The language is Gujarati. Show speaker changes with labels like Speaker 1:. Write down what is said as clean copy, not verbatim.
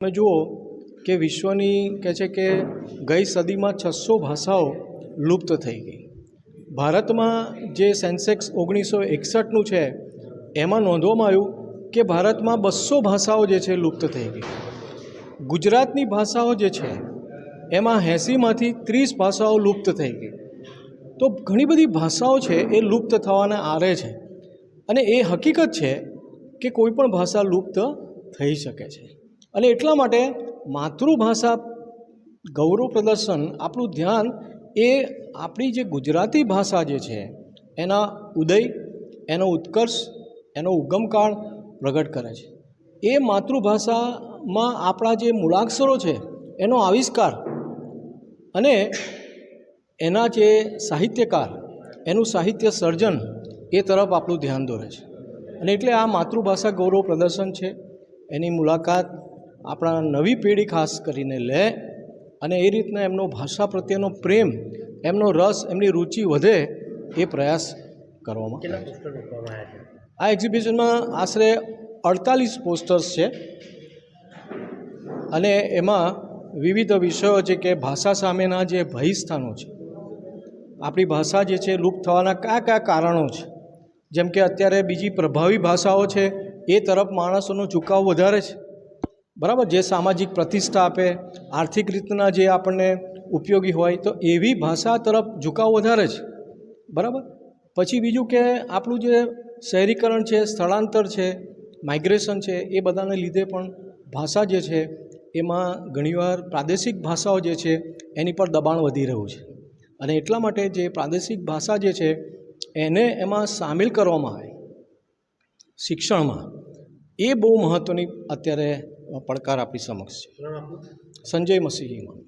Speaker 1: તમે જુઓ કે વિશ્વની કહે છે કે ગઈ સદીમાં 600 ભાષાઓ લુપ્ત થઈ ગઈ. ભારતમાં જે સેન્સેક્સ 1961નું છે એમાં નોંધવામાં આવ્યું કે ભારતમાં 200 ભાષાઓ જે છે લુપ્ત થઈ ગઈ. ગુજરાતની ભાષાઓ જે છે એમાં 80માંથી 30 ભાષાઓ લુપ્ત થઈ ગઈ. તો ઘણી બધી ભાષાઓ છે એ લુપ્ત થવાના આરે છે અને એ હકીકત છે કે કોઈ પણ ભાષા લુપ્ત થઈ શકે છે. અને એટલા માટે માતૃભાષા ગૌરવ પ્રદર્શન આપણું ધ્યાન એ આપણી જે ગુજરાતી ભાષા જે છે એના ઉદય, એનો ઉત્કર્ષ, એનો ઉગમકાળ પ્રગટ કરે છે. એ માતૃભાષામાં આપણા જે મૂળાક્ષરો છે એનો આવિષ્કાર અને એના જે સાહિત્યકાર, એનું સાહિત્ય સર્જન એ તરફ આપણું ધ્યાન દોરે છે. અને એટલે આ માતૃભાષા ગૌરવ પ્રદર્શન છે એની મુલાકાત આપણા નવી પેઢી ખાસ કરીને લે અને એ રીતના એમનો ભાષા પ્રત્યેનો પ્રેમ, એમનો રસ, એમની રુચિ વધે એ પ્રયાસ કરવામાં આવે છે. આ એક્ઝિબિશનમાં આશરે 48 પોસ્ટર્સ છે અને એમાં વિવિધ વિષયો છે કે ભાષા સામેના જે ભયસ્થાનો છે, આપણી ભાષા જે છે લુપ્ત થવાના કયા કયા કારણો છે, જેમ કે અત્યારે બીજી પ્રભાવી ભાષાઓ છે એ તરફ માણસોનો ઝુકાવ વધારે છે, બરાબર, જે સામાજિક પ્રતિષ્ઠા આપે, આર્થિક રીતના જે આપણને ઉપયોગી હોય, તો એવી ભાષા તરફ ઝુકાવ વધારે છે, બરાબર. પછી બીજું કે આપણું જે શહેરીકરણ છે, સ્થળાંતર છે, માઇગ્રેશન છે, એ બધાને લીધે પણ ભાષા જે છે એમાં ઘણીવાર પ્રાદેશિક ભાષાઓ જે છે એની પર દબાણ વધી રહ્યું છે. અને એટલા માટે જે પ્રાદેશિક ભાષા જે છે એને એમાં સામેલ કરવામાં આવે શિક્ષણમાં, એ બહુ મહત્ત્વની અત્યારે પડકાર આપણી સમક્ષ છે. સંજય મસીહીમાં.